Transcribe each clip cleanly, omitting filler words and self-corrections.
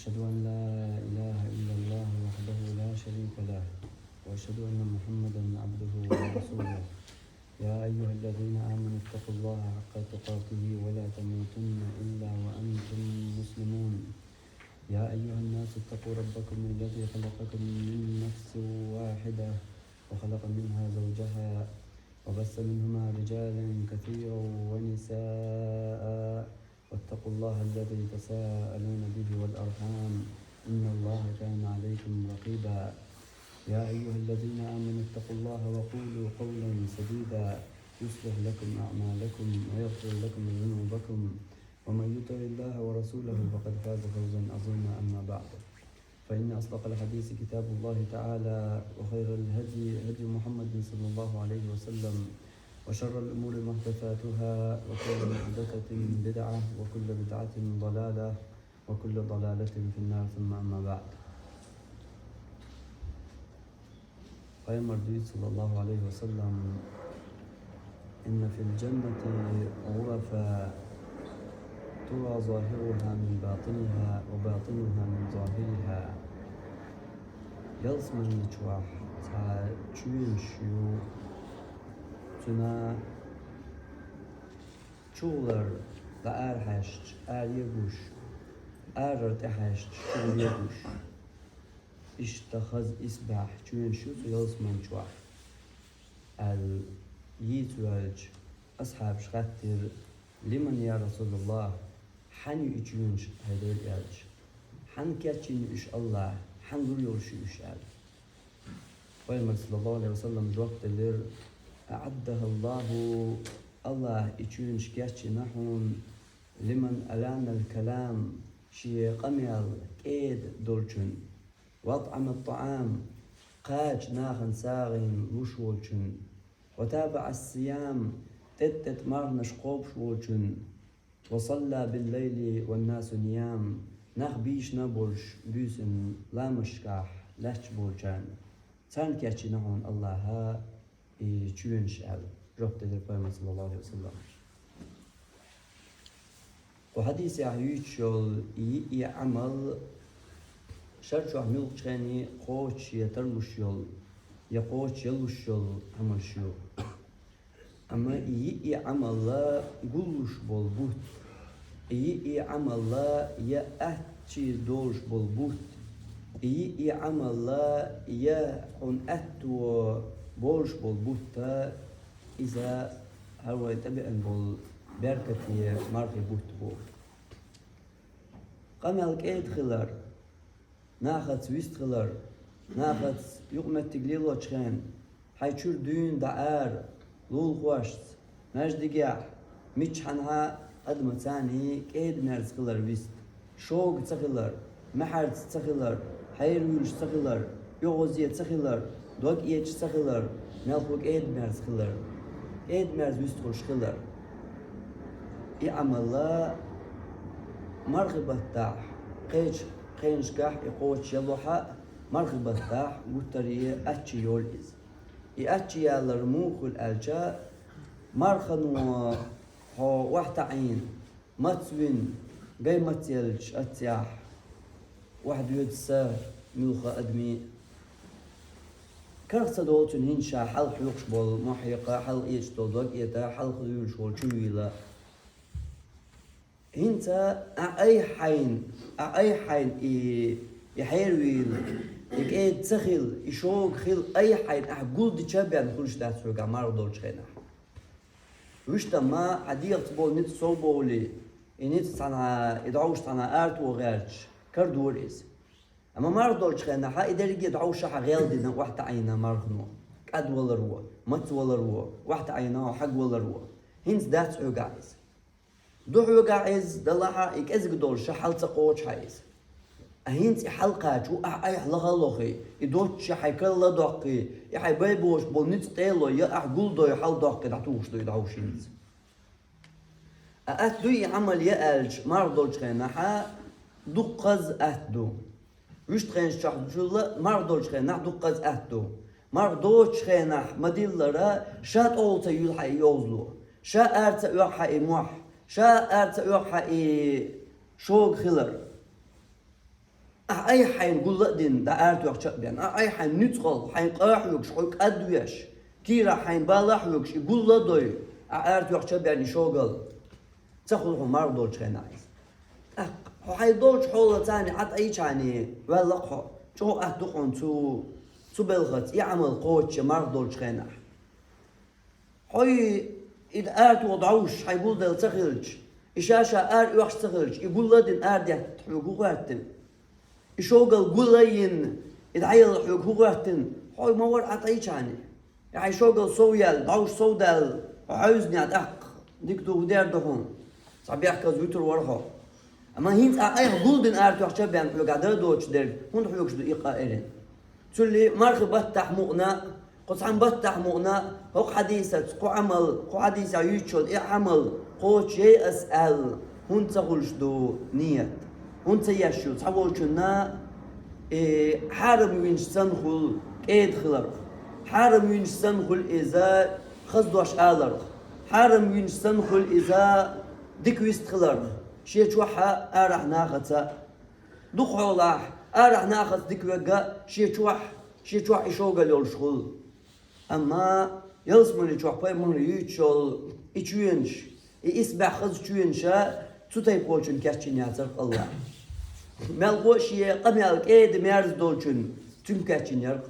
أشهد أن لا إله إلا الله وحده لا شريك له وأشهد أن محمدا عبده ورسوله يا أيها الذين آمنوا اتقوا الله حق تقاته ولا تموتن إلا وأنتم مسلمون يا أيها الناس اتقوا ربكم الذي خلقكم من نفس واحدة وخلق منها زوجها وبث منهما رجالا كثيرا ونساء واتقوا الله الذي تساءلون به والأرحام إن الله كان عليكم رقيبا يا أيها الذين آمنوا اتقوا الله وقولوا قولا سديدا يصلح لكم أعمالكم ويغفر لكم ذنوبكم ومن يطع الله ورسوله فقد فاز فوزا عظيما أما بعد فإن أصدق الحديث كتاب الله تعالى وخير الهدي هدي محمد صلى الله عليه وسلم وشر الأمور محدثاتها وكل محدثة بدعة وكل بدعة ضلالة وكل ضلالة في النار ثم أما بعد. Peygamber sallallahu aleyhi ve sellem inne fil cenneti غرفا ترى ظاهرها من باطنها وباطنها من ظاهرها يلسمن لتواح تا تشوين شو تنا تشولر دا ارهشت يبوش ارتهشت شو يبوش اشتخذ إسباح تشوين شو يلسمن تواح يتواج أصحاب شخاتر لمن يا رسول الله حن يجونش هذا الأرج حن كاتشين إش الله حن يريوش إش أرج ويما صلى الله عليه وسلم جوقت اللير أعدها الله يجونش كاتشي نحون لمن ألان الكلام شي قميل كيد دولشن وأطعم الطعام قاج ناخن ساغن وشولشن وتابع الصيام تتت مرنش قوب شولشن وصلى بالليل والناس نيام نخ بيش نبولش بيسن لا مشكاح لحش بولشان سان كاتشي نهون الله ها يجونش أل ربط الرقيم صلى الله عليه وسلم وحديث يحيوشول يعمل شرشو عميل تشاني قوش يترمشول يقوش يلوشول عملشو أما عمل لا قلوش بالبوت عمل لا يأتي دوش بالبوت عمل لا يعن أتو بولش بالبوت إذا هو يتبع بالبركة مرخي بوت بول قمالك إيد خلر ناخد سويست خلر ناخد يقمت تقليلو تشخين حيشور دون دعار لول خواشت نجدگیه میچنها ادم ثانی کید مرز خلر ویست شوق تخلر محرز تخلر حیروش تخلر یوزیت تخلر دوگ ایچ تخلر نلخوک اید مرز خلر اید مرز ویست خوش خلر ای عمله مرغبت تاح قینش گاه اقوش یلوحه مرغبت تاح گوتریه اچی یول از يأتي الموخ الألجاء مرخن واحد عين متوين جاي متيلج أتياح واحد يدسا ملخ أدمي كرت دوتن هنشا حل حلقش بول محيقة حل إيش تودق إيتا حل خذول شول شويلا هنتا أي حين يحيرويل يكيد تخيل يشوق خيل أي حين أحقول دي شابيان خلش ده سوق عمارو دولش خينا وش ما عديل تبول نت صوبولي نت صنع يدعوش صنع أرت وغيرش كردور إس أما مارو دولش خينا ها إدري يدعوش حق غير دينا واحد عينا مارخنو كاد ولا روا مت ولا روا واحد عينا حق ولا روا هنس ده سوق عايز دوح وقع عايز دلها يكأزق دولش حال تقوش عايز أهينت حلقات و أي حلقة لخي يدوش حيكل دقي يحيبي بوش بونيت تيلو يا أحقول دو يحل دقي دعوش دو يدعوشينز أتدو يعمل يألج مردولش خينا حا دقز أتدو وش تخينش شحدولا مردولش خينا دقز أتدو مردولش خينا مديلرا شات أولتا يلحي يوزلو شا أرتا يوحي موح شا أرتا يوحي شوق خلر أي حين قول دين دا أرت وقت بيان أي حين ندخل حين قاح يوكش حيك أدويش كيرا حين بالح يوكش يقول لا دوي أرت وقت بيان يشوغل تأخذهم مار دولش خنايز حي دولش حول تاني حتى أي تاني ولا قو شو أهدخون تو بلغت يعمل قوتش مار دولش خناح حي إذا أرت وضعوش حيقول دل تخرج إشاشة أرت وقت تخرج يقول لا دين أرت يحقوقاتن يشوغل قولين يدعيل حقوقاتن حي ما ور عطي تاني يعني شوغل سويال ضعوش سودال وعاوزني أدق ديكتو دير دهون صعب يحكي زويتر ورها أما هينت أي جولدن أرت وحشة بيان حلو قادر دوتش درج هون حلوش دو إيقائرين تولي مرخ بتح مؤنا قصعن بتح مؤنا هو حديثة قو عمل قو حديثة يوتشل إيه عمل قو شيء أسأل هون تقولش دو نية هون تيشل تقولش نا حرم وينش سنخل كيد خلر حرم وينش سنخل إذا خزدوش آلر حرم وينش سنخل إذا ديكويست خلر شيء توحى أرح ناخذ دخول الله أرح ناخذ ديكويجا شيء توح يشوق اليولشغل أما يلزمني توح باي من يتشل يتشينش يسبح خذ تشينشا تطيب قولشن كاتشين يعترف الله ملقو شيء قميل كيد ميرز دولشن تم كاتشين يرق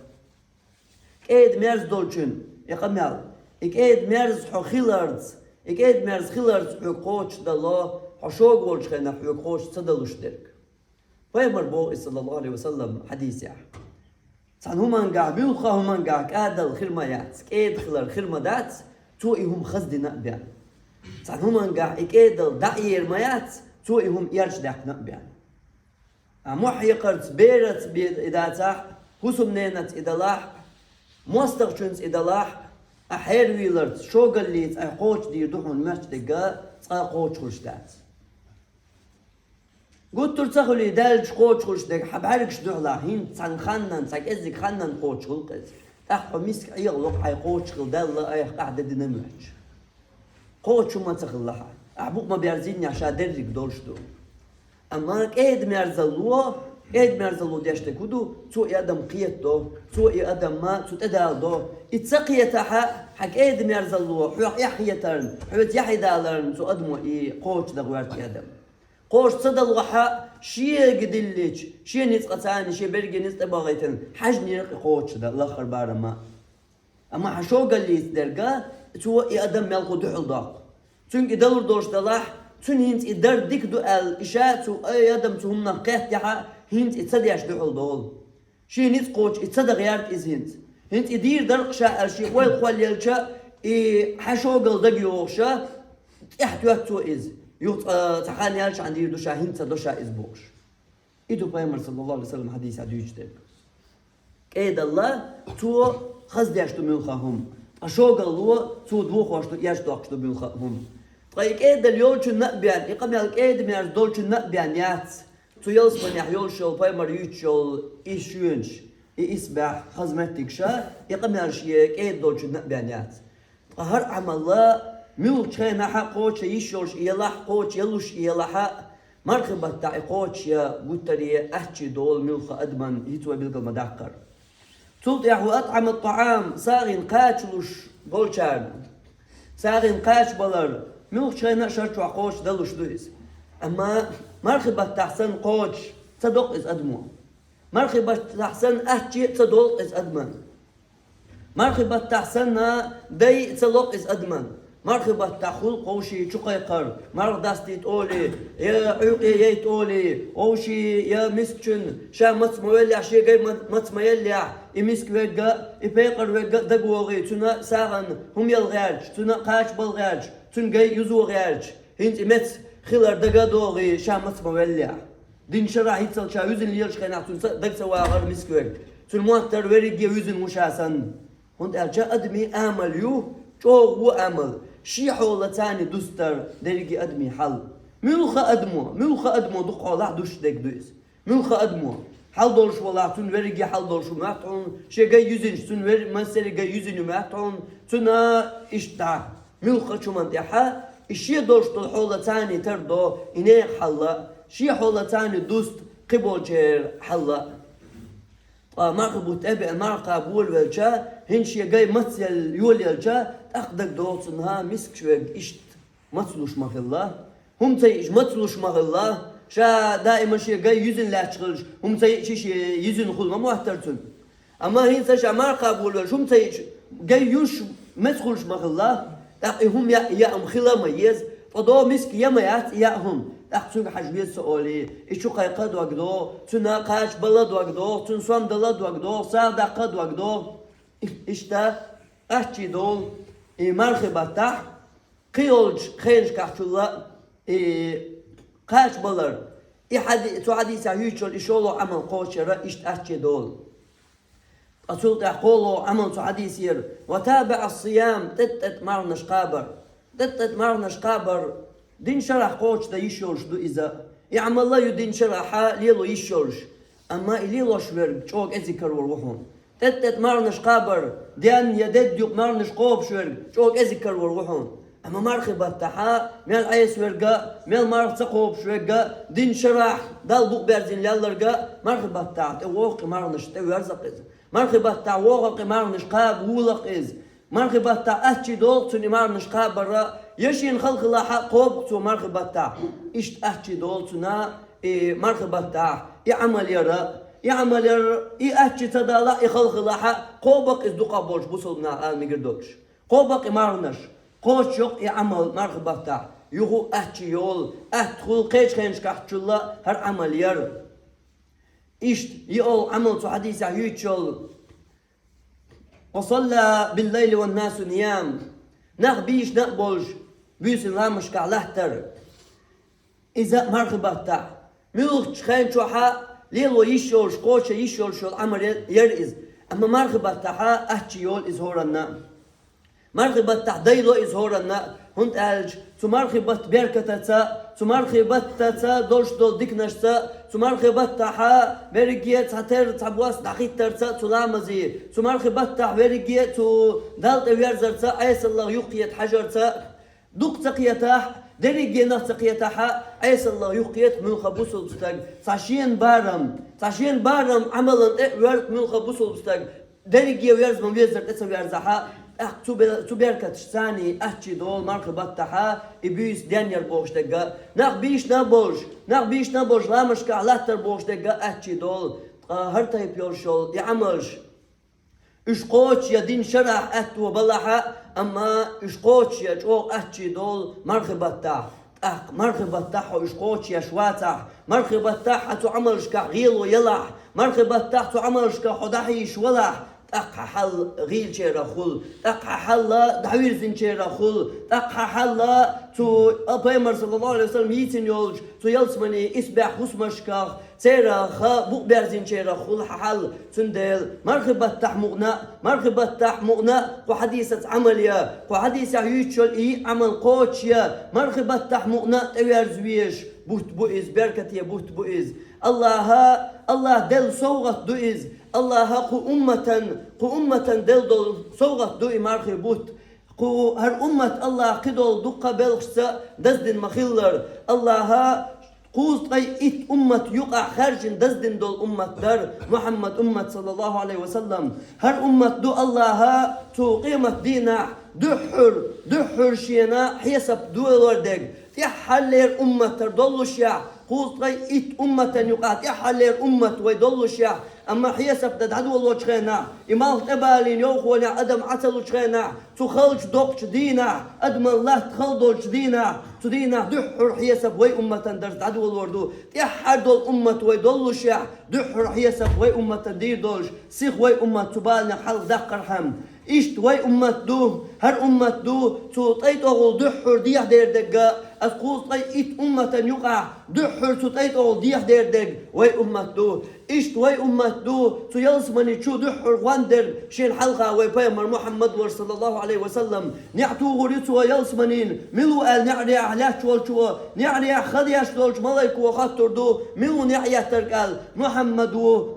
كيد ميرز دولشن يقميل كيد ميرز حو خيلاردز كيد ميرز خيلاردز حو قوتش دالله حشوق ولش خنا حيوك خوش صدلوش درك فيمر بو صلى الله عليه وسلم حديث يا سان همان قاع بيلخا همان قاع كادل خرميات كيد خلر خرمدات توئهم خزد نقبيان سان همان قاع كيدل دعير ميات توئهم يرش داك نقبيان محي قرت بيرت بيد إذا تاح حسم نينت إذا لاح مستغشنس إذا لاح أحير ويلرت شوغل ليت أي قوش دير دوحون ماشت دقا قوش خشتات قلت ترتخلي دالج قوش خشتك حبعركش دوحلا هين تسان خنن تساك إزيك خنن قوش خلقز تحفا مسك أيغلق حي قوش خل دالا أيخ قاعدة دينامج قوش ما تخلها أحبوك ما بيرزيني عشان درك دولش دو أما كيد مرزلو ديشت كودو تو يادم قيت دو تو يادم ما تو تدال دو اتسقيت حق ايد مرزلو حق يحيترن حوت يحيدالرن تو ادمو قوش دغوارت يادم قوش صدل وحا شي قدلج شي نتقطاني شي برقي نستباغيتن حجني قوش دا الاخر بارما اما حشو قال لي درقا تو يادم ملقو دحل داق تنك دلور دوش دلاح تون هنت إدار ديك دو الإشاء تو أي آدم تهم نقيت يحا هنت إتصديش دحول دول شي نيت قوش إتصدق يارت إز هنت إدير درق شاء الشي ويل قوال يلشا حشوقل دقيو شا إحتوات تو إز يوت تخاني يلش عن دير دوشا هنت دوشا إز بوش إدو بيامر صلى الله عليه وسلم حديث عدو يجتك كيد الله تو خزديش دو ملخهم حشوقل لو تو دوخوش دو يش دوخش دو ملخهم طيب كيد اليوم شو نقبيان يقام يالكيد من الدول شو نقبيان يات تو يلصبن يحيول شو بايمر يوتشول إيشونش إسبح خزمتك شا يقام يالشي كيد دول شو نقبيان يات هر عمل الله ملك شينا حقوش يشولش يلاح قوش يلوش يلاح مرخبة تاعي قوش يا قتري أحكي دول ملك أدمن يتوى بلقى مدعكر تلطيح وأطعم الطعام ساغن قاتلوش بولشان ساغن قاش بلر ملك شينا شرط وقوش دلوش دويس أما مرخبة تحسن قوش صدق إز أدمو مرخبة تحسن أحكي صدق إز أدمن مرخبة تحسن دي صدق إز أدمن مرخبة تخل قوشي شقيقر مرخ داستي تقولي يا عيقي يتقولي قوشي يا مسكن شا متمويلع شي جاي متمويلع يمسك وجا يبيقر وجا دقوغي تنا ساغن هم يلغاج تنا قاش بالغاج تن جاي يزو غاج هنت مت خلر دقا دوغي شا متمويلع دين شرع يتصل شا يوزن ليرش خينا تن دق سواغر مسك وج تن موتر وريق يوزن مشاسن هنت أرجع أدمي آمل يو شو هو أمل شي حول تاني دوستر درجي أدمي حل ملخ أدمو دق الله دوش دك دوس ملخ أدمو حل دولش والله تون ورقي حل دولش ماتون شي جاي يوزن تون ور مسير جاي يوزن ماتون تونا إشتع ملخ شو منطقة الشي دولش حول تاني تردو إني حل شي حول تاني دوست قبول شير حلا مرقبوت أبي مرقبول والجا هنشي جاي مثل يولي الجا أخدك دوتنها مسك شوي إشت مثلوش مع الله هم تيج مثلوش مع الله شا دائما شي جاي يزن لا تشغلش هم تيج شي يزن خل ما محترتون أما هين تشا مرقبول والش هم تيج جاي يوش مثلوش مع الله هم يا أم خلا ميز فدو مسك يميات يا هم أخذ حجبية سؤالي إيشو قيقد وقدو تنا قاش بلد وقدو تنسوان دلد وقدو سادة قد وقدو إشتا أحكي دول مرخبة تح قيولج خينج كحشولا قاش بلر تو حديث هيوشل إشولو عمل قوشرة إشت أحكي دول أصول تقولو عمل تو حديث ير وتابع الصيام تتت مرنش قابر تتت مرنش قابر دين شرح قوش دا يشورش دو إذا يعمل الله يدين شرحها ليلو يشورش أما ليلو شوير شوك أذكر وروحهم تتت مرنش قابر ديان يدد يق مرنش قوب شوير شوك أذكر وروحهم أما مرخبة تحا ميال عيس ورقا ميال مرخ تقوب شويرقا دين شرح دال بوق بارزين لالرقا مرخبة تحت ووق مرنش تاوي أرزق إذا مرخبة تحت ووق مرنش قاب وولق إذا مرخبة تحت أتشي دول توني مرنش قابر يشين خلق الله قوب تو مرخبة تاع إشت أحكي دولتنا مرخبة تاع يعمل يرى أحكي تدالا يخلق الله قوبك إصدقاء بولش بوصلنا المقردوش قوبك مرنش قوش يق يعمل مرخبة تاع يغو أحكي يول أدخل قيش خينش كحكي الله هر عمل يرى إشت يقول عمل تو حديث يوتشول وصلى بالليل والناس نيام نخبيش نقبلش بيسن رامش كعلهتر إذا مرخبة تاع ملوك خين شوحا ليلو يشورش قوشة يشورش الأمر يرئز أما مرخبة تاعها أحكي يول إزهورنا مرخبة تاع ديلو إزهورنا هنت ألج تو مرخبة بركة تا تو مرخبة تا دولش دول ديكنش تا تو مرخبة تاعها بريجيت هتر تعبواس دقيقتر تا تو لامزي تو مرخبة تاع بريجيت تو دالت ويرزر تا عيس الله يقيت حجر تا دوق تقيتاح دريجينا تقيتاح عيس الله يقيت من خبوصل بستاق تعشين بارم عملا ورد من خبوصل بستاق دريجي ويرز من ويرزر تسا ويرزحا تبركة ثاني أحكي دول مرخبة تاعها إبيس دانيال بوش دقا نقبيش نبوش لامش كعلاتر بوش دقا أحكي دول هرتا يبيوشول يعملش إشقوش يدين شرح أتو بلحا أما إشقوش يجوق أحكي دول مرخبة تاع مرخبة تاعه إشقوش يشواتح مرخبة تاعه تعملش كغيلو يلح مرخبة تاعه تعملش كحدحي شولح أقح حل غيل شيرا خل أقح حل دعوير زين شيرا خل أقح حل تو أبيمر صلى الله عليه وسلم يتن يولج تو يلسمني إسبح خسمشكاخ سيرا خا بوق بارزين شيرا خل حل تندل مرخبة تح مغنى وحديثة عمليا وحديثة يوتشل عمل قوتشيا مرخبة تح مغنى توير زويش بوت بوئز بركة يا بوت بوئز الله دل صوغت دوئز الله قو أمة دل دول صوغت دوئي مرخي بوت قو هر أمة الله قدول دقة بلغسة دزدن مخيلر الله قوز إت أمة يقع خارج دزدن دول أمة در محمد أمة صلى الله عليه وسلم هر أمة دو الله تو قيمة دينا دحر شينا حسب دول وردق تحلير أمة تردول شيع قوز إت أمة يقع تحلير أمة ويدول شيع أما حسب تدعو الله شخينا إمال تبالين يوخونا أدم عسل شخينا تخلج دوقش دينا أدم الله تخلدولش دينا تدينا دحر حسب وي أمة درس عدو الوردو تحر دول أمة ويدول شيع دحر حسب وي أمة دير دولش سيخ وي أمة تبالنا حل دقر حم إشت وي أمة دو هر أمة دو تطيت أغل دحر ديح دير دقا أسقوط طيت أمة يقع دحر تطيت أغل ديح دير دق وي أمة دو إشت وي أمة دو تيلسمني شو دحر واندر شين حلقة وي بيمر محمد صلى الله عليه وسلم نعتو غريتو ويلسمنين ملو قال نعري أحلاش والشو نعري خدياش دولش ملايك وخطر دو ملو نعي تركال محمد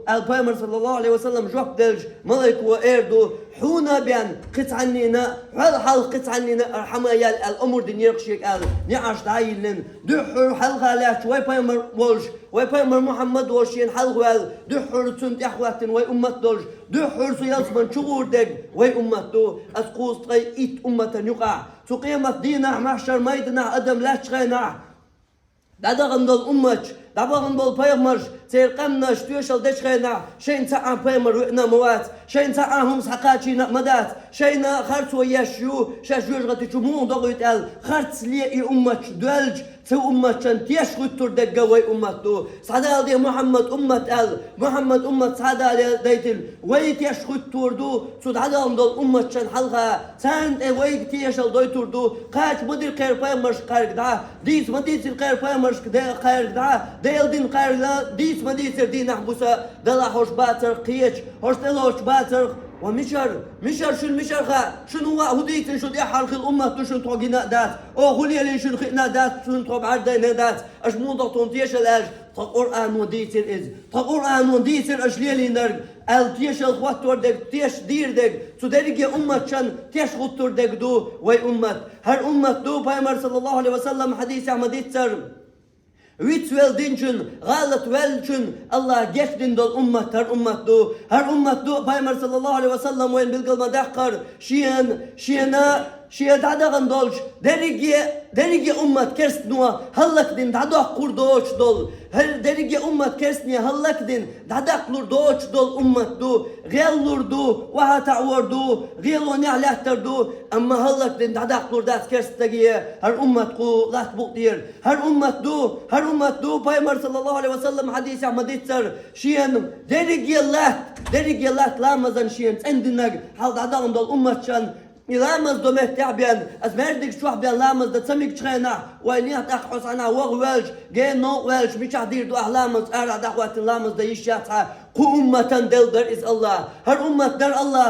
البيمر صلى الله عليه وسلم جوك دلج ملايك وإيردو حونا بيان قطعنينا حلقة عني حمايا الأمور دي نيرقشيك نعش دايلن دحر حلقة لا شوي بايمر ولش وبايمر محمد ولشين حلقة دحر تسنت أخواتن وي أمت دولش دحر سياسمن شغور دق وي أمتو أسقوس تغي إيت أمة يقع تقيمة دينا محشر ميدنا أدم لا تشغينا دادغن دول أمتش دابغن دول بايمرش تيرقمنا شتوشل دشغينا شين ساعة بايمر وإنا موات شين ساعة هم سحقاتشي مدات شين خارت وياشيو شاشيوش غتشمون دغو يتقال خارت سليئي أمتش دولج سو أمتشن تيشغل تردقا وي أمتو سعدا دي محمد أمت قال محمد أمت سعدا ديتل وي تيشغل تردو سود عدام دول أمتشن حلقة ساند وي تيشل دوي تردو قاش مدير خير بايمرش قارق دا ديس مديس الخير بايمرش قارق دا ديل دين قارق ديس مديس دين أحبوسا دلا حوش باتر قيش حوش دلوش باتر ومشر شن مشر شنو هديت شو دي حرق الأمة شن توقينا دات أو غولي لي شن خينا دات شن توب عردنا دات أش موضة تونتيش الأج تقرآن وديتر إز تقرآن وديتر أشليلي نرج التيش الخواتور دك تيش دير دك تدرج أمة شن تيش خطور دك دو وي أمة هر أمة دو بايمر صلى الله عليه وسلم حديث عمديت سر ويت ويلدينشن غالت ويلشن الله جشدن دول أمة هر أمة دو بايمر صلى الله عليه وسلم وين بالقلب مدحقر شين دادغن دولش درجي أمة كرسنوا هلك دين دادق قردوش دول هل درجي أمة كرسني هلك دين دادق لردوش دول أمة دو غير لردو وهتعور دو غير ونعلاتر دو أما هلك دين دادق لردات كرستجي هر أمة قو لا تبطير هر أمة دو بايمر صلى الله عليه وسلم حديث عمديت سر شين درجي الله لامزن شين عندنا هل دادغن دول أمة شان لامز دومت تعبان أزمردك شو حبيان لامز ده تسميك تشخينا وإني هتأخص أنا وغوالش جاي نو والش مش هدير دو أحلامز أرع دعوات لامز ده يشاتها أمة دل در إز الله هر أمة در الله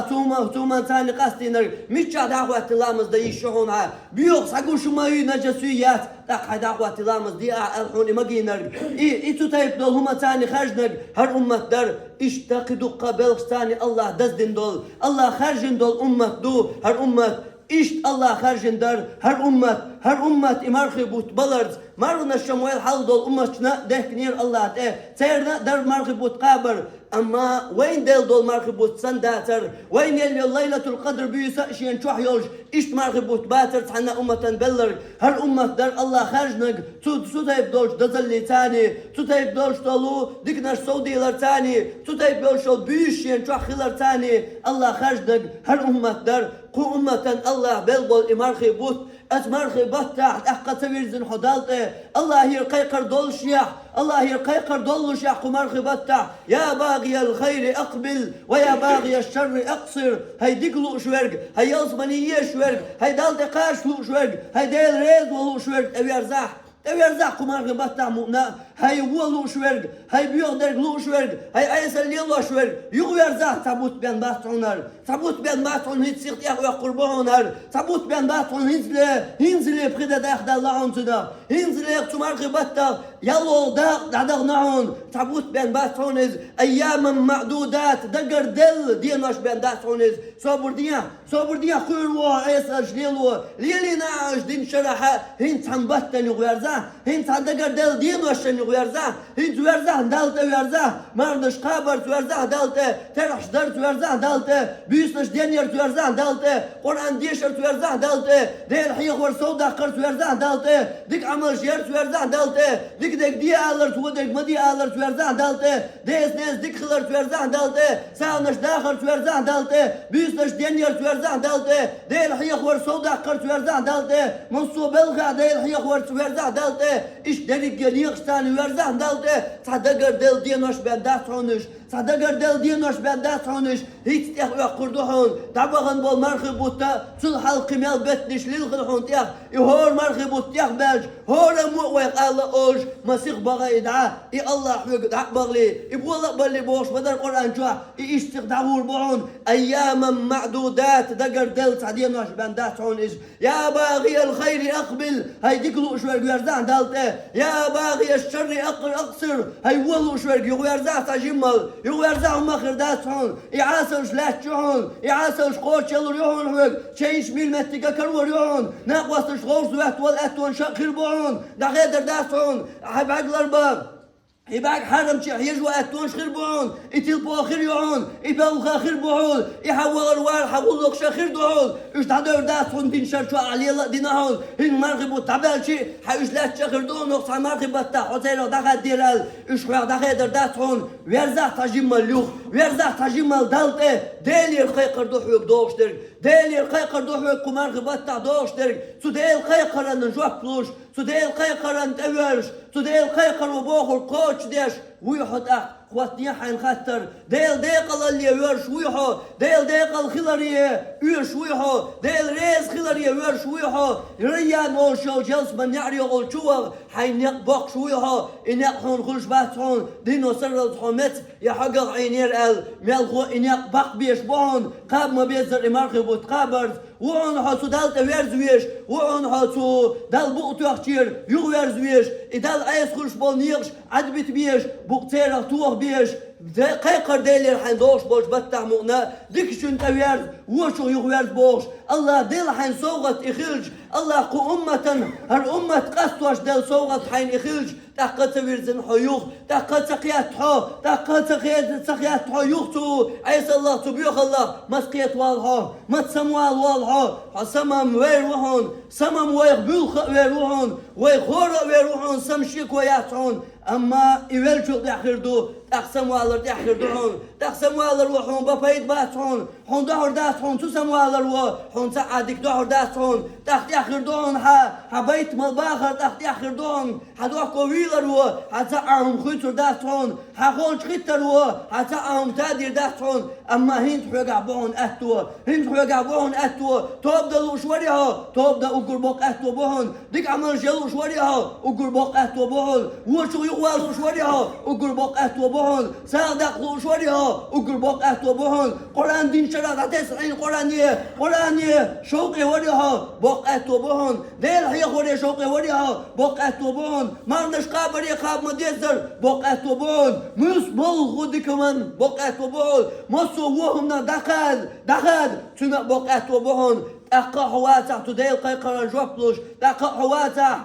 توما ثاني قاستينر مش دعوات لامز ده يشحونها بيوغ ساقو شمايو نجسويات دق دعوات لامز دي ألحوني مجينر إيتو تايب دول هما ثاني خرجنر هر أمة در اشتاقدو قبل ثاني الله دزدن دول الله خرجن دول أمة دو هر أمة إشت الله خرجن در هر أمة إمارخي بوت بلرز مارنا الشمويل حال دول أمتنا ده كنير الله تيرنا در مارخي بوت قابر أما وين دول مارخي بوت سنداتر وين يلي الليلة القدر بيسا شين شوح يولج إشت مارخي بوت باتر تحنا أمة بلر هر أمة در الله خرجنك تايب دولش دزلي تاني تايب دولش دولو ديكناش سوديلر تاني تايب دولش بيش شين شوح خيلر تاني الله خرجنك هر أمة در قو أمة الله بلبل إمارخي بوت أتمارخي بطاح أحقا تبيرزن حدالته الله يرقيقر دول شيح الله يرقيقر دول شيح قمارخي بطاح يا باغي الخير أقبل ويا باغي الشر أقصر هاي ديكلو شورق هاي يصمنية شورق هاي دالتي قاش لو شورق هاي ديل ريز ولو شورق أبي أرزاح قمارخي بطاح مؤنا هاي ولو شورق هاي بيقدر لو شورق هاي عيسى اللي الله شورق يغوي أرزاح تابوت بين باتونر تابوت بين باتون هيت سيخت يحوي قربانر تابوت بين باتون هنزلي بخدا داخل الله عنصدا هنزلي قمارخي بطاح يلو داغ نعون تابوت بين باتونز أياما معدودات دقر دل ديناش بين باتونز صبر ديا خيروا عيسى جليلوا ليلي ناعش دين شرحة هنت عن بطن يغيرزاه هنت عن دقر دل ديناش يغيرزاه هنت ويرزاه دالته ويرزاه مارنش قابر تويرزاه دالته ترحش در تويرزاه دالته بيسنش دينير تويرزاه دالته قرآن ديشر تويرزاه دالته ديل حيخ ورسودا قر تويرزاه دالته ديك عمل شير تويرزاه دالته ديك دي آلر تودك مدي آلر تويرزاه دالته ديس ديك خلر تويرزاه دالته ساونش داخر تويرزاه دالته بيسنش دينير تويرزاه دالته ديل حيخ ورسودا قر تويرزاه دالته منصوب بلغا ديل حيخ ورتويرزاه دالته إيش ديك جليخستان ويرزاه دالته صدقر دل دينوش بداتونش صدقر دل دينوش بداتونش هيت تخوي قردوحون دعوغن بول مرخبوتا صلح القمال بتنش للخلحون تيخ يهور مرخبوت تيخ باج هور موقويق الله أوش مسيخ بغا يدعا الله حوق دعق بغلي يبولا بلي بوش بدر قرآن جوا يشتق دعور بوعون أياما معدودات دقر دل صدينوش بداتون إيش يا باغي الخير أقبل هاي ديكلو شوير يرزان دالته يا باغي الشر أقصر هاي ولو شوير يرزان تجمل يغرزهم مخرداتهم يعاسوش لاتشون يعاسوش قوش يلوريون هوك تشيش ميل متيكا كروريون ناقوستش غورز وقت والأتون شاقر بون دغيدر داتون حبعق الأرباب يباك حرم شيء يجوا أتون خربون يتلبوا خريون يبلغ خربون يحول الوار حول لك شخير دول إيش تعدوا داتون دين شرشوا عليه لا دينهم إن مرغب وتعبان شيء حيش لا شخير دول نقص مرغب بتاع حسين دخل ديرال إيش خير دخل داتون ويرزع تجيم اللوخ ويرزع تجيم الدلته ديلي الخيقر دوحوك دوشتر ديلي الخيقر دوحوك مرغب بتاع دوشتر سوديل الخيقر نجوك بلوش سوديل الخيقر انتورش سوديل الخيقر وبوخر قوش ديش ويحط خواتني حين خطر ديل ديقل اللي يورش ويحو ديل ديقل خلريه يورش ويحو ديل ريز خلريه يورش ويحو ريان اولشو جلس من يعري اولشو حين يقبق شويحو ان يقحون خلش باتحون دينو سر الحمت يحقق عينير ال ملخو ان يقبق بيش بون قاب ما بيزر امارخب وتقابرز وعن حسو دالت ويرزويش وعن حسو دال بوق تيختير يغويرزويش دال عيس خلش بول نيغش عدبت بيش بوقتير توغ بيش قيقر ديلي الحين دوش بوش بتاع مؤنا ديك شو انت ويرز وشو يغويرز بوش الله ديل حين صوغت إخلج الله قو أمة هالأمة قصتوش ديل صوغت حين إخلج تحقت ويرزن حيوخ تحقت سقيات حو تحقت سقيات حيوختو عيس الله تبيوخ الله مسقيت والحو ما تسموال والحو سمم ويروحون سمم ويغبلخ ويروحون ويغورق ويروحون سمشيك وياتحون أما إيوالشو تحخردو تقسم والر تحخردوهم تقسم والر وحون بفايد باتحون حون دهر داتحون تسم والر وحون سعادك دهر داتحون تحت يحخردوهم حبيت مالباخر تحت يحخردوهم حدوحكو ويلر حتسعهم خيتر داتحون حخونش خيتر حتسعهم تادير داتحون أما هند حوقع بوهن أهتو هند حوقع بوهن أهتو توبدا لوشوريها توبدا وقربوك أهتو بوهن ديك عمل جلو شوريها وقربوك أهتو بوهن وشو يغوالو شوريها وقربوك أهتو بوهن صادق لو شوريها وقربوك أهتو بوهن قرآن دين شرط تسعين قرآنية شوقي وريها بوك أهتو بوهن ديل حيخ وري شوقي وريها بوك أهتو بوهن مارنش قابري قاب مديزر بوك أهتو بوهن مس بول خودي كمان بوك أهتو بوهن مصو وهم دخل تنا بوك أهتو بوهن أقا حواتح تديل قيقران جوبلوش تقا حواتح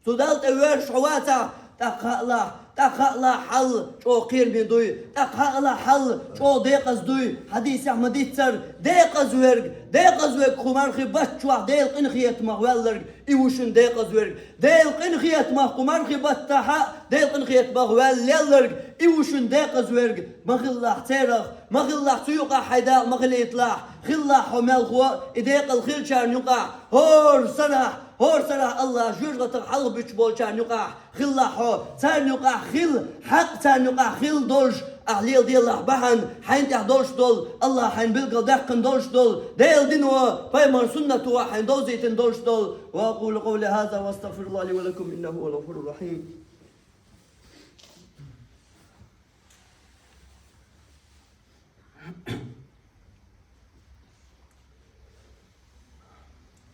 تدلت ويرش حواتح تقا حل شو قير من دوي تقا حل شو ديقز دوي حديث أحمد يتسر ديقز ويرق خمار خبات شوح ديل قنخيت مغوالرق إيوشن ديقز ويرق ديل قنخيت مغ خمار خبات تحا ديل قنخيت مغوالرق إيوشن ديقز ويرق مغلح تيرخ مغلح سيوقع حيداء مغل إطلاع خلح حمال خوا إديق الخيل شان يقع هور سرح الله جرغة حل بيشبول شان يقع خلحو تان يقع خل حق تان يقع خل دولش أهليل دي الله بحن حين تحدولش دول الله حين بلقل دقن دولش دول ديل دينوا فايمر سنة حين دوزيتن دولش دول وأقول قولي هذا واستغفر الله لي ولكم إنه هو الغفور الرحيم.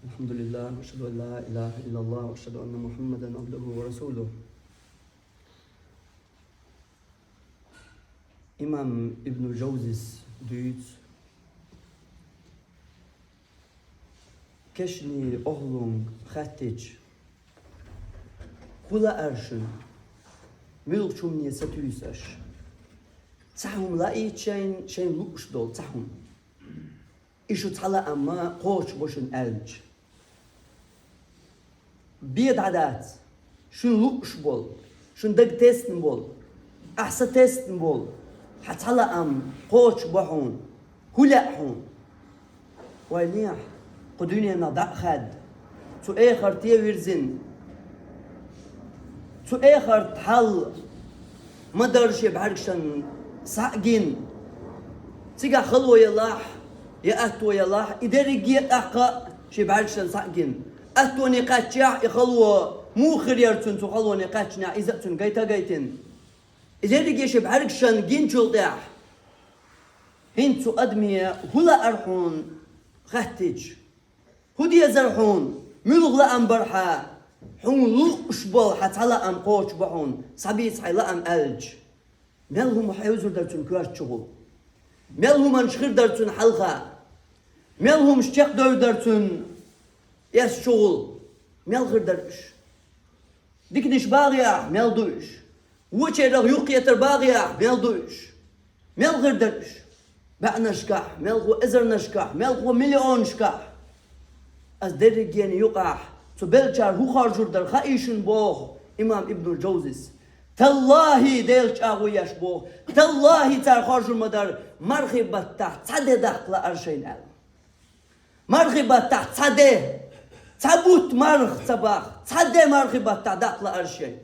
الحمد لله وأشهد أن لا إله إلا الله وأشهد أن محمدا عبده ورسوله. إمام ابن الجوزي ديت كشني أهلون خاتج خلا أرشن ملك شومني ستويسش تحهم لا شين لوش دول تحهم إيشو تحلا أما قوش بوشن ألج بيد عادات شن لوش بول شن دق تيستن بول أحسن تيستن بول حتحلا أم قوش بوحون هلأحون وينيح قدوني نضع خد تو آخر تيويرزن تو آخر تحل مدرش بحركشن ساقين تيجا خلوة يلاح يا أتو يلاح إداري جيت أحقا شي بعركشن ساقين أتو نقاتشع يخلوة مو خريرتون تو خلوة نقاتشنا إذا جايتين إداري جيش بعركشن جين جلداح هنتو أدمية هلا أرحون خاتج هدي زرحون ملغ لا أمبرحا حون لوش بول حتى لا أم قوش بحون صبيت حي لا أم ألج ملهم حيوزر درتون كواش شغل ملهم انشخر درتون حلقة ملهم شتق دور درتون يس شغل ملغر درش ديكنش باغيا ملدوش وچه رغ يقيتر باغيا ملدوش ملغر درش بقنا شكاح ملغو ازر نشكاح ملغو مليون شكاح از درجين يقع تبلشار هو خارجور در خايشن بوخ امام ابن الجوزيس تالله ديل چاغو يش بوخ تالله تار خارجور مدار مرخبت تحت صده دخل ارشين ال مرخبت تحت صده تبوت مرخ صباح صده مرخبت تحت دخل ارشين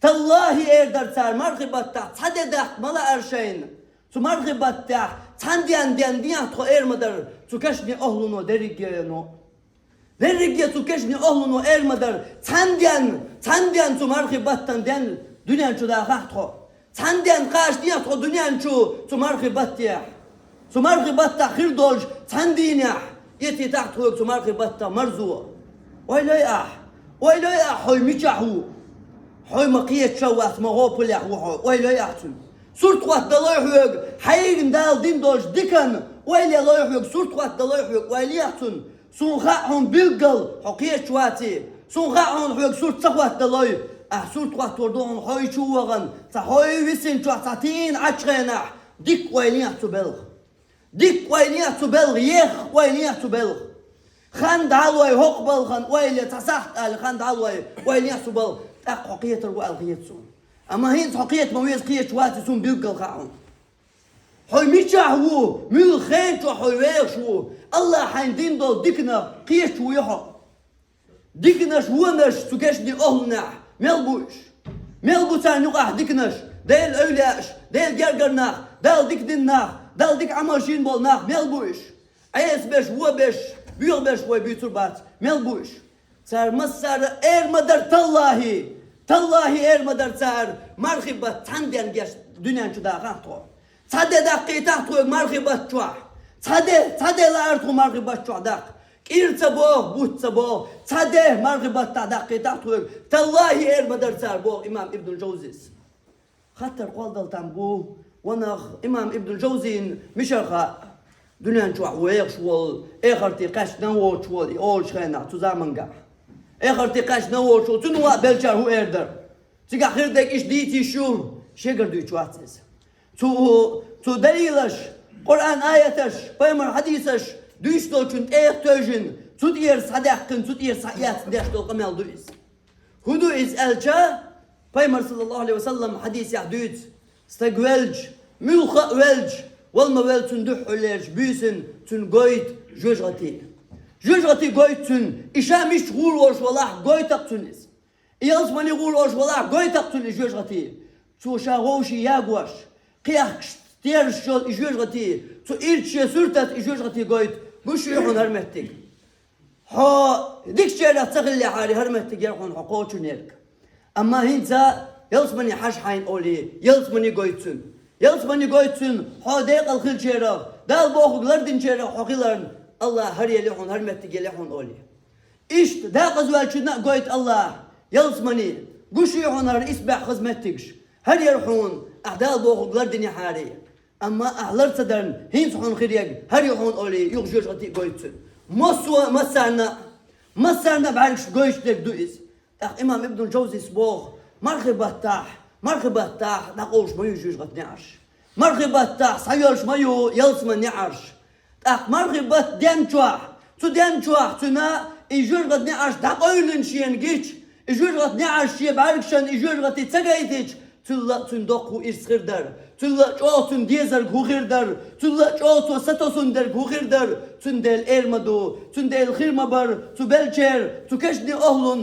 تالله اردر تار مرخبت تحت صده دخل ملا ارشين تو مرخبت تحت تنديان ديان ديان تو ارمدر تو كشني اهلونو دريجينو Derriye tu keşni oğlunu ermeder. Senden tu marhibattan den dünyan çu da gahtro. Senden kaç diye tu dünyan tu marhibat diye. Tu marhibatta khir dolj sendine. Yeti tahtro tu marhibatta marzu. Oyla ya hoy michahu. Hoy maqiyet shawat magopul yahu. Oyla ya tun. Surt qat dalayhug haygin dal din dolj dikan. Oyla layhug surt qat dalayhug oyla ya tun. سونخاهم بالقل حقية شواتي سونخاهم حق سورت سقوات دلوي سورت قوات تردون حوي شوغن تحوي ويسن شو تعطين عشرنا ديك وينيا تبلغ ديك وينيا تبلغ يخ وينيا تبلغ خان دعوي هق بلغن ويلي تصحت قال خان دعوي وينيا تبلغ حقية الوال قية سون أما هين حقية مويز قية شواتي سون بالقل خاهم حوي ميشاهو ميل خين شو حوي ويشو الله حين دين دول ديكنا قيش ويحو ديكناش وناش تكشني أهلنا ملبوش تاني نقع ديكناش ديل أولاش ديل جرجرنا ديل ديك دينا ديل ديك عماشين بولنا ملبوش عيس بش وبش بيغ بش وبيتر بات ملبوش صار مسار مدر تالله مدر صار مرخبة تندين جاش دنيا شو دا غاطو صدق دقيقة تو مرخبة شوا صدق لا أرتو مرغبة شعداق كير تبوه بوت تبوه صدق مرغبة تعداق تحتوه تالله مدر صار بوه إمام ابن الجوزيس خطر قول دلتان بوه ونخ إمام ابن الجوزين مشرخة دنيا شوع ويق شوال إخرتي قاش نوو شوال أول شخينا تزامنقع إخرتي قاش نوو شوال تنوى بلشار هو إردر تيقع خيردك إش ديتي شو شكر دوي شواتيز تو دليلش Kur'an ayetiş, Peygamber hadisiş, düştü çünkü töjün, tut yer sadakın, tut yer sayat deştol kamel duiz. Hudu iz elça, Peygamber sallallahu aleyhi ve sellem hadis yahdüt, stagvelj, mülha velj, walma vel tün duhulej, büsün tün goyt jujgati. Jujgati goyt tün, işamiş gul oş valah goytak tüniz. İyalsmani gul oş valah goytak tüniz jujgati. Çu şagoşi yagwaş, qiyah تيرشل إجوجتي تو إيرتشي سرتت إجوجتي قايد مش يكون هرمتك ها ديك شيء تغلي حالي هرمتك يكون حقوق نيرك أما هنتا يلزمني حش حين أولي يلزمني قايدسون ها ديق الخل شيرا دال بوخ لردن شيرا حقيلرن الله هري ليحون هرمتك يليحون أولي إشت دا قزوال شنا قايد الله يلزمني قش يكون هر إسبح خزمتكش هر يرحون أحدال بوخ لردن حالي أما أهلر صدرن هين صحون خيريق هر يحون أولي يغجوش غتي قويتسن مسارنا بعرفش قويش لك دوئس إمام ابن الجوزي سبوخ مرخبة تاح نقولش ما يجوش غت نعش مرخبة تاح سيولش ما يلسمن نعش مرخبة دين شوح تنا يجوش غت نعش دقويلن شين جيش يجوش غت نعش شي بعرفشن يجوش غتي تسقيتش تندقو إرسخردر تلا چوتون دیزر گوخیردر تلا چوتو ستوسون در گوخیردر تندل ارمدو تندل خیرمبر تو بلچر تو کشنی اهلون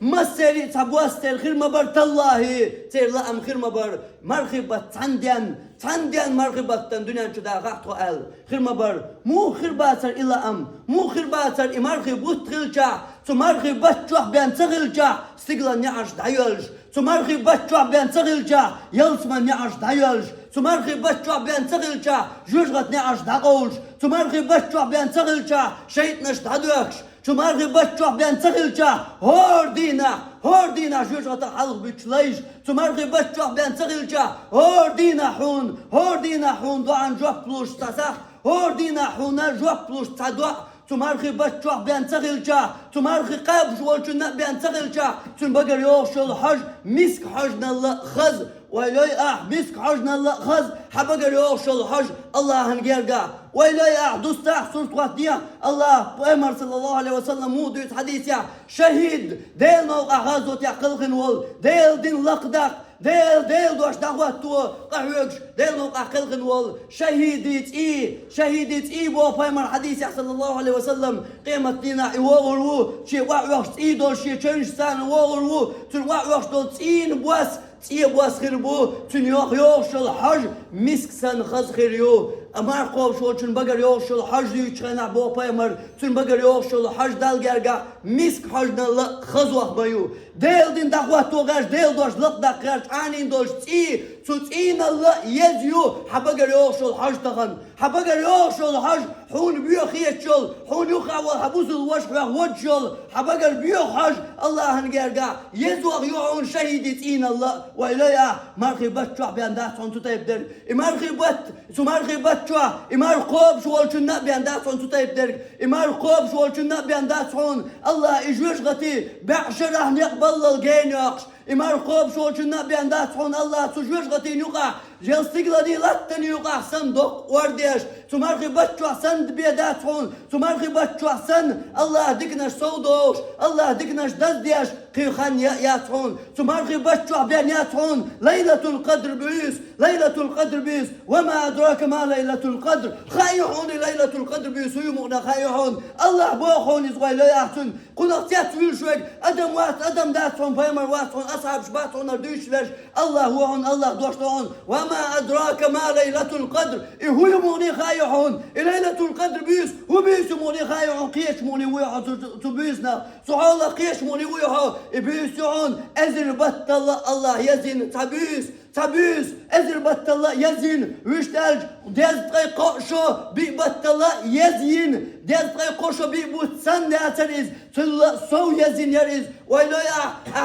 مسری تبواستر خیرمبر تالله ترلا ام خیرمبر مرخبت تندیان مرخبتن دنیا چدا غاختو ال خیرمبر مو خیرباتر الا ام مو خیرباتر امرخبوت خلچا تو مرخبت چوح بیان تغلچا استقلا نعش دایلش تو مرخبت چوح بیان تغلچا يلسمن نعش دايلش تمرخي بشوا بين تغلشا جوجغت نعش داقولش تمرخي بشوا بين تغلشا شيطنش دادوكش Zu marchibat choch ben zachilcha. Hordina juj ata halq bütleish. Zu marchibat choch ben zachilcha. Hordina hun doan joch plus tasach. Hordina huna joch plus tadwa. Zu marchibat choch ben zachilcha. Zu marchi qab jwolchuna ben zachilcha. Zu bagar yoshul haj misk hajna Allah khaz. ويلاي مسك حجنا الله خز حبقر يوشل حج الله هنجرجع ويلاي دوستا صورت وقتيا الله بأمر صلى الله عليه وسلم موديت حديث يا شهيد ديل موقع غازوت يا قلقن وول ديل دين لقدق ديل دوش دعوات تو قهوكش ديل موقع قلقن وول شهيدت اي بو بأمر حديث يا صلى الله عليه وسلم قيمة دينا يوغلو شي وقوش اي دول شي تشنش سان وغلو تن وقوش دول تين بوس تيه بواس خيربو تنيوخ يوشل حج مسك سن خز خيريو امار قوب شو تن بقر يوشل حج يچنا بو بايمر تن بقر يوشل حج دالگرگا مسك حج نل خزوخ بايو ديل دين دعوات توغاش ديل دوش لق دقاش انين دوش تي تين الله يزيو حبقر يوشل حج تغن حبقر يوشل حج حون بيو خيتشل حون يخاول حبوز الوش وجل حبقر بيو حج الله هنگرگا يزوخ يوعون شهيد تين الله وإليا مرخبت شو بينداس عن تطيبدر مرخبت شو إمار قوب شو والشنا بينداس عن تطيبدر إمار قوب شو والشنا بينداس عن الله إجوش غتي بعشرة نقبل الجينيوكس إمار قوب شو والشنا بينداس عن الله سجوش غتي نيوقع جلستيغلا دي لاتن يوقع صندوق ورديش مرخبت شو سند بيداس عن مرخبت شو سن الله دكناش صودوش الله دكناش دزديش قيخان ياتعون مرخبت شو بيناتعون ليلة القدر بيس وما أدراك ما ليلة القدر خايحون ليلة القدر بيس ويمغنا خايحون الله بوخون يزغي لا يحسن قلنا تياتويل شوك أدم داتعون بيمر واتعون أصحاب شباتعون أردوشلش الله هوهون الله دوشتعون وما أدراك ما ليلة القدر هو يمغني خايحون ليلة القدر بيس هو بيس يمغني خايحون قيش مغني ويحو تبيسنا سبحان الله قيش مغني ويحو بيسعون أزر بطل الله يزين تبيس أزر بطل يزين ويشتالج ديز قوشو بطل يزين ديز قوشو بوتسان داتريز تلا سو يزين يريز ويلا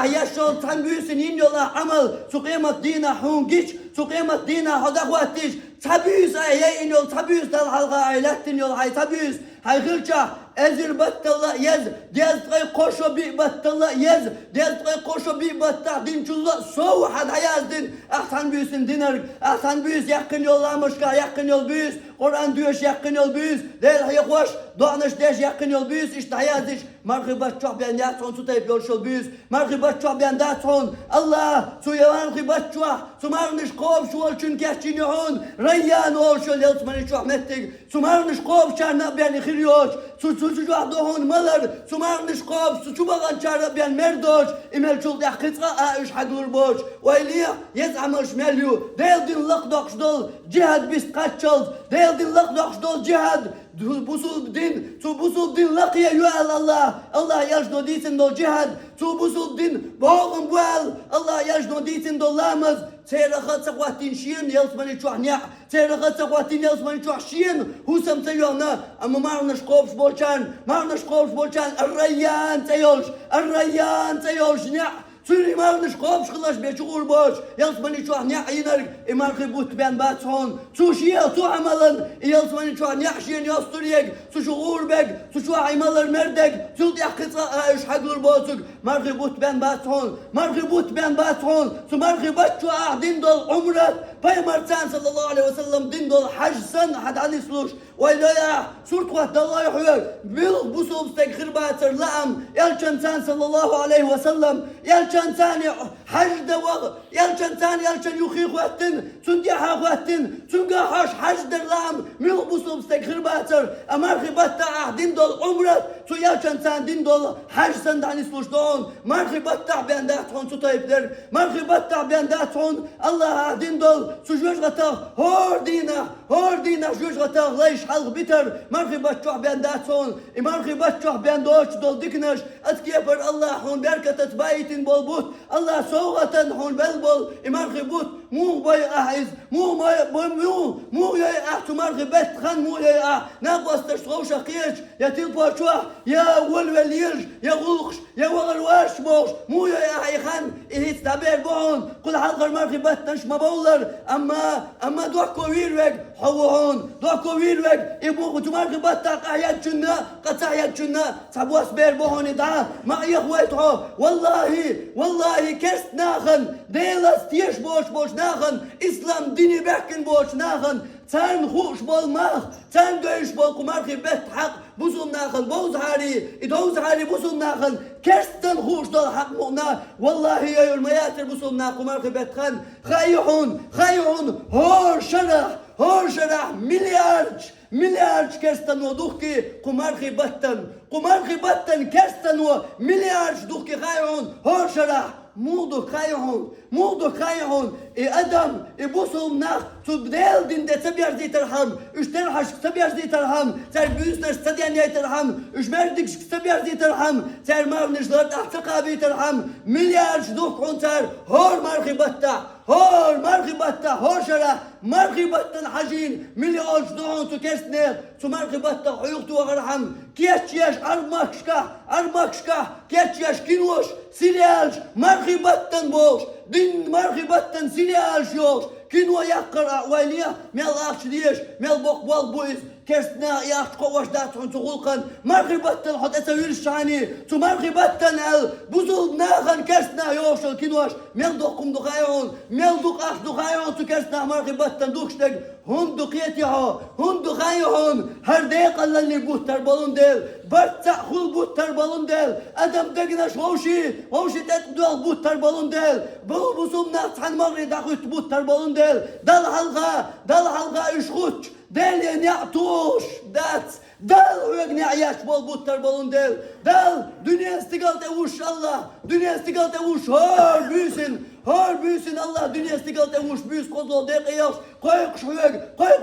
يشون تنبيسين ينيولا عمل سقيمة دينا حونجيش سقيمة دينا هدقواتيش تبيس أيه إنيول تبيس دال حلقة عيلاتين يول هاي تبيس هاي غلشة أزر بطل يز ديز قوشو بطل يز ديز قوشو بطل دين تلا سو حد هياز دين أحسن بيسين دينر أحسن بيس يقين يول لامشكا يقين يول بيس قرآن دوش يقين يول بيس ديل هيقوش دعنش ديش يقين يول بيس اشتهيازش مرخبت شو بيان داتون سوتايب يول شو بيس مرخبت شو بيان داتون الله سو يوان مرخبت شو مرنش قوب شو والشن كاشين يهون ريان وول شو ليلت مني شو متك سو مرنش قوب شارنا بيان خيريوش سو جو عدوهون ملر سو مرنش قوب سو بغان شارنا بيان مردوش إمال شو دحقيقة آئش حقور بوش وإليه يزعمش مليو ديل دين لقدقش دول جهاد بيست قاتشلز ديل دين لقدقش دول جهاد بوصل دين لقيا يوال الله يجدو ديتن دول جهاد بوصل دين بوغن بوال الله يجدو ديتن دول لامز تيرخت سقواتين شين يلسمني تشوح نيح تيرخت سقواتين يلسمني تشوح شين هو سمتيونا أما مارنش قوبش بولشان الريان تيولش نيح سوري مارنش قوبش خلاص بيشغول باش يلسمني تشوح نيح ينرق إمارخي بوت بيان باتسون شيا عملن يلسمني تشوح نيح شين يستريق شغول بك شوح عملر مردك يحقص إيش حقل باسك مارخي بوت بيان باتسون مارخي باتشو دين دول عمرت بيمرتان صلى الله عليه وسلم دين دول حج سن حد عن يسلوش ويلا سورة وقت الله يحيي بيلغ بوسوب استغفر باتر لام يلشان صلى الله عليه وسلم يلشان ثاني حج دوغ يلشان ثاني يلشان يخي خواتن تنديها خواتن تنقا حج در لام بيلغ بوسوب استغفر باتر امارخي باتا دين دول عمرت تو يلشان ثاني دين دول حج سن عن يسلوش دون مارخي باتا بيان داتون تطيب در مارخي باتا بيان داتون الله دين دول سجوش غتا هوردينا جوش غتا ليش حلق بيتر مارخي باتشوح بيان داتون مارخي باتشوح بيان دوش دول ديكناش اتكيفر الله هون بركة تبايتين بول بول بوت الله سوغة حون بلبل إمارخي بوت مو باي أحز مو يا أحتو مارخي بيت خان مو يا أح ناقص تشتغو شقيش يا تلبا شوح يا وليلج يا غلقش يا وغلواش موش مو يا أحي خان إيه تابير بون كل حلقة مارخي بيت نش مبولر أما دوحكو ويروك حوهون دوحكو ويروك إبوغو تمارخي بيت تاق أحيات جنة قد أحيات جنة سابواس بير بون دعا ما يخويتو والله كرست ناخن ديلاس تيش بوش ناخن إسلام ديني بحكن بوش ناخن تان خوش بول ماخ تان دوش بول قمارخي بيت حق بوزم ناخن بوز هاري بوزم ناخن كرستن خوش دول حق مؤنا والله يا المياتر بوزم ناخن قمارخي بيت خان خايحون هور شرح مليارج كرستن ودوخكي قمارخي بطن كرستن ومليارج دوخكي خايحون هور شرح موضوع خايحون ادم بوسهم ناخ تبدل دين ده تبيار زي ترحم اشترحش تبيار زي ترحم تر بيوسنش تديان يا ترحم اش مردكش تبيار زي ترحم تر مارنش لرد احتقى بي ترحم مليارج دوخ عنتر هور مارخي بطة هور شرح مارخي بطن حجين مليون جدعون تو كسنير تو مارخي بطن حيوق تو غرحم كيتشيش أرمكشكا كيتشيش كينوش سيليالش مارخي بطن بوش دين مارخي بطن سيليالش يوش كينو يقرأ ويليه ميل أخش ديش ميل بوق بويز كرسنا ياخش قواش داتحون تغلقن مارخي بطن حد أسوير الشعني تو مارخي بطن بوزول ناخن كرسنا يوشل كينوش ميل دوقكم دخايون ميل دوق أخش دخايون تو كرسنا مارخي بطن دوكشتك هون دخايون هر دقيقة اللي بوت تربالون ديل برتع خل بوت تربالون ديل أدم دقناش ووشي تتدوال بوت تربالون ديل بوزول ناخن مارخي داخل بوت تربالون ديل دال حلقة إشخوش دل ينعطوش دل ويقنعياش بول تربالون دل دنيا استقالت اوش الله دنيا استقالت اوش هار büyüsün Allah dünya istigalte uş büyüs kozol deqiyoş koyuq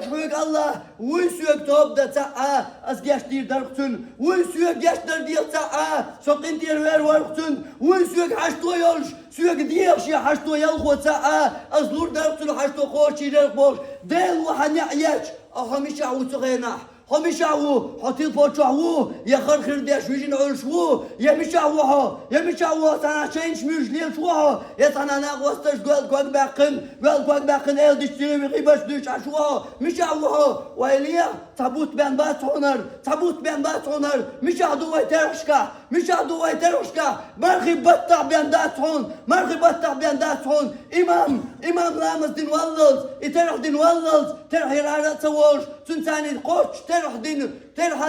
şuyuk Allah uy suyuk topda ta'a az geçtir darqtun uy suyuk geçtir diye ta'a soqin diye ver varqtun uy suyuk haşto yolş suyuk diye şey haşto yol xo ta'a az lur darqtun haşto xoşi darqboş del و haniyaç همیشه او تغینا همیشه او حتیل پاچهو یه خرخر دیش ویژن علشو یمیشه او تنها چینش میشلیل شو یه تنها نقوستش گل باقن ال دشتری وقیبش دیش شو میشه او ویلیه تابوت بن بات هنر میشه دوای ترشکا مرخی بطع بن دات هون امام رامز دین واللز اترح دین واللز ترح يرارات سووش تنتاني القوش ترح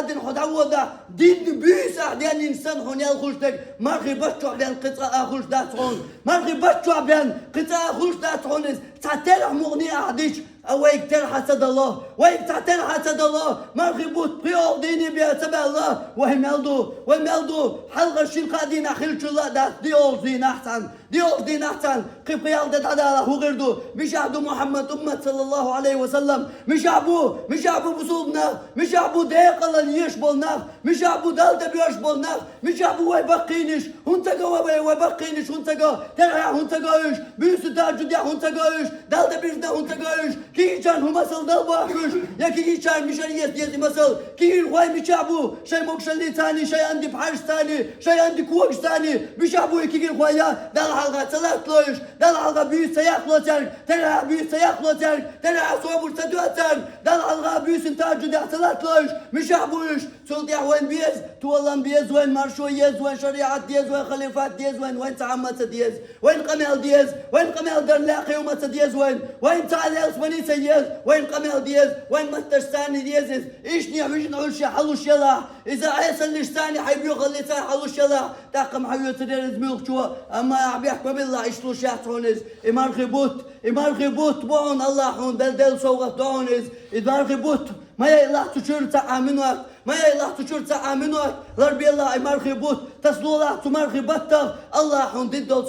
دين حدودا دين بيسا دين انسان هون يالخوشتك مرخي بطع بن قطع اخوش دات هون مرخي بطع بن قطع اخوش دات هون تترح مغني احديش اويك ترح حسد الله ويك ترح حسد الله مرخي بوت قيال ديني بيا تبع الله وهمالدو حلقة الشلقة دين اخيلش الله دات ديول دين احسن قيب قيال دات عدالة هو غيردو مشاهدو محمد امة صلى الله عليه وسلم مشاعبو بصوبنا مشاعبو ديق الله ليش بولنا مشاعبو دالتا بيوش بولنا مشاعبو ويبقينش هنتقا ويبقينش هنتقا ترعا هنتقا ايش بيوسو تاجد يا هنتقا ايش دالتا بيزنا هنتقا ايش كي يجان هو مسل دال باكوش يا كي يجان مشان يزي مسل كي يرخواي مشاعبو شاي موكشلي تاني شاي عندي بحاش تاني شاي عندي كوكش تاني مشاعبو كي يرخواي دال حلقة صلاة لويش دال حلقة بيوسا يخلوتر ترعا بيوسا يخلوتر ترعا صوبر سدوتر دال حلقة بيوسن تاجد يا صلاة لويش مشاعبوش سلطي وين بيز تولن بيز وين مارشو يز وين شريعة ديز وين خليفات ديز وين تعمت ديز وين قمال درلاقي ومت ديز وين تعاليس ونيسا يز وين قمال ديز وين متشتاني ديزز ايشني ويجن علشي حلوش يلا اذا عيسى اللشتاني حيبيوغ اللي تاي حلوش يلا تاقم حيو تدير زميلك شو اما بيحكم بالله ايشلو شاحتونز امارخي بوت بون الله حون دل صوغت دونز امارخي بوت ما يلا تشور تعامنوك لربي الله امارخي بوت تسلو الله تمارخي بطل الله حون دل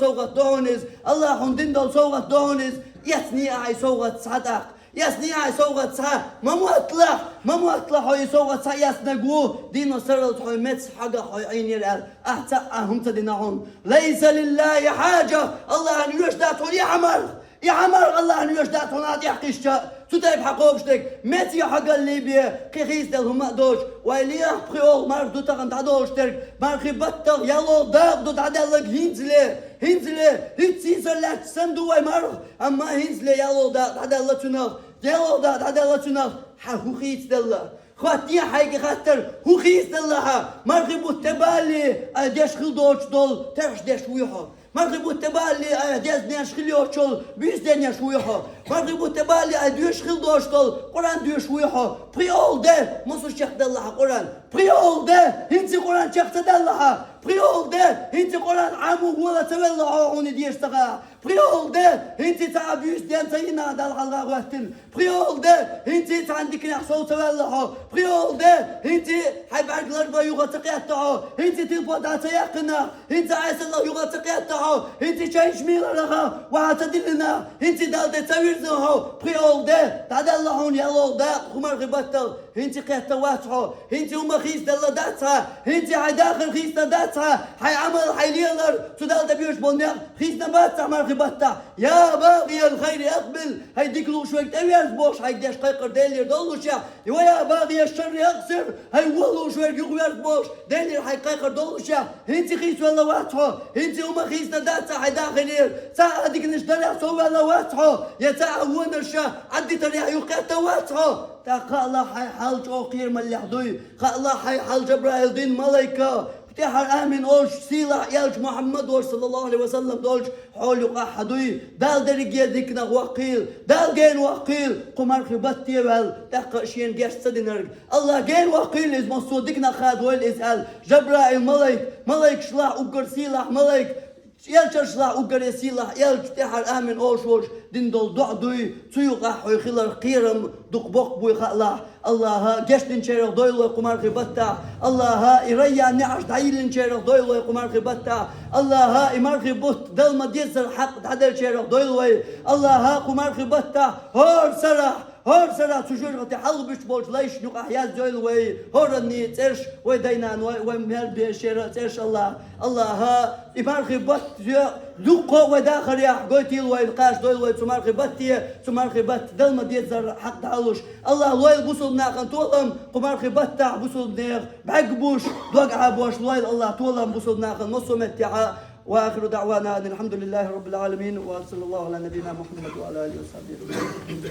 صوغت دونز يثني اي صوغت صدق يسنيا يسوغ تسا ما مطلع هو يسوغ تسا يسنقو دينو سرط هو متس حاجة هو عين يرال أحتا هم تدينهون ليس لله حاجة الله أن يشداتون يا عمر الله أن يشداتون هذا يحقيشتا تتعب حقوبشتك متي حاجة الليبيا كيخيس دلهم دوش وإليه بخيول مارك دو تغن تعدوشتك مارك بطل يلو داغ دو تعدلك هنزلي هتسيسر لا تسندو مارك أما هنزلي يلو داغ تعدلتنا يلو داغ تعدلتنا هو خيس دلله خواتي حاجة خاطر هو خيس دلها مارك بوتبالي أديش خلدوش دول ترش ديش ويحو مرغبو تبالي أديز نيش خليوشول بيز دنيش ويحو مرغبو تبالي أديش خلدوشتول قرآن ديش ويحو بريول ده مصر شيخ دلها قرآن بريول ده هنتي قرآن شيخ دلها بريول ده هنتي قرآن عمو ولا تولى عوني ديش تغا بريول ده هنتي تعبيش دين تينا دلها غواتن بريول ده هنتي عندك نحصل تولى بريول ده هنتي حيب عقلك بيوغا تقيتها هنتي تلبو داتا يقنا هنتي عايز الله يوغا تقيتها هنتي تشيش ميلا لها وعتدلنا هنتي دالدة تاويرزنها بريول ده تعدلهون يالو ده خمار غبطل هنتي قيتها واتحو هنتي هما خيس دالة داتها هنتي حي داخل خيس داتها حي عمل حي ليلر تدالدة بيوش بونيق خيس نباتها مار غبطها يا باغي الخير اقبل هاي ديكلو شوية تاويرز بوش هاي ديش قيقر ديلير دولوشا ويا باغي الشر يقصر هاي ولو شوية يغويرز بوش ديلير هاي قيقر دولوشا هنتي خيس ولا واتحو هنتي هما خيس داتها حي داخلير ساعة ديك نشتريح سو ولا واتحو يا ساعة ونرشا عدي تريح يقيتا واتحو تا خالا حي حال جوقير مليحدوي خالا حي حال جبرائيل دين ملايكة تحر آمن أوش سيلا يالج محمد أوش صلى الله عليه وسلم دولش حول يقحدوي دال درجة ذكنا وقيل دال جين وقيل قمر خبتي وال تقشين جيش صدنرج الله جين وقيل إز مصود ذكنا خاد ويل إزهال جبرائيل ملايك شلاح أقر سيلا ملايك يالش شلاح أقر سيلا يالج تحر آمن أوش دين دول دعدوي تيوقع خلال قيرم دقبق بوي خلا الله جشن شيرخ دويلو قمر خبتا الله يريا نعش دايلن شيرخ دويلو قمر خبتا الله إمر خبت دل ما ديسر حق تعدل شيرخ دويلو الله قمر خبتا هور سرا تشجر تحل بيش بولش ليش نقع ياز دويلو هورني ترش ودينان ومهر بشيرخ ترش الله إمر خبت دوقو وداخل يا قوتيل ويلقاش دويلو تمر خبت دل ما ديسر حق تعلوش الله لويل بوصل ناقن تولم قمر خبتة بوصل نير بعقبوش دوقع بوش لويل الله تولم بوصل ناقن نصو متعا وآخر دعوانا أن الحمد لله رب العالمين وصلى الله على نبينا محمد وعلى آله وصحبه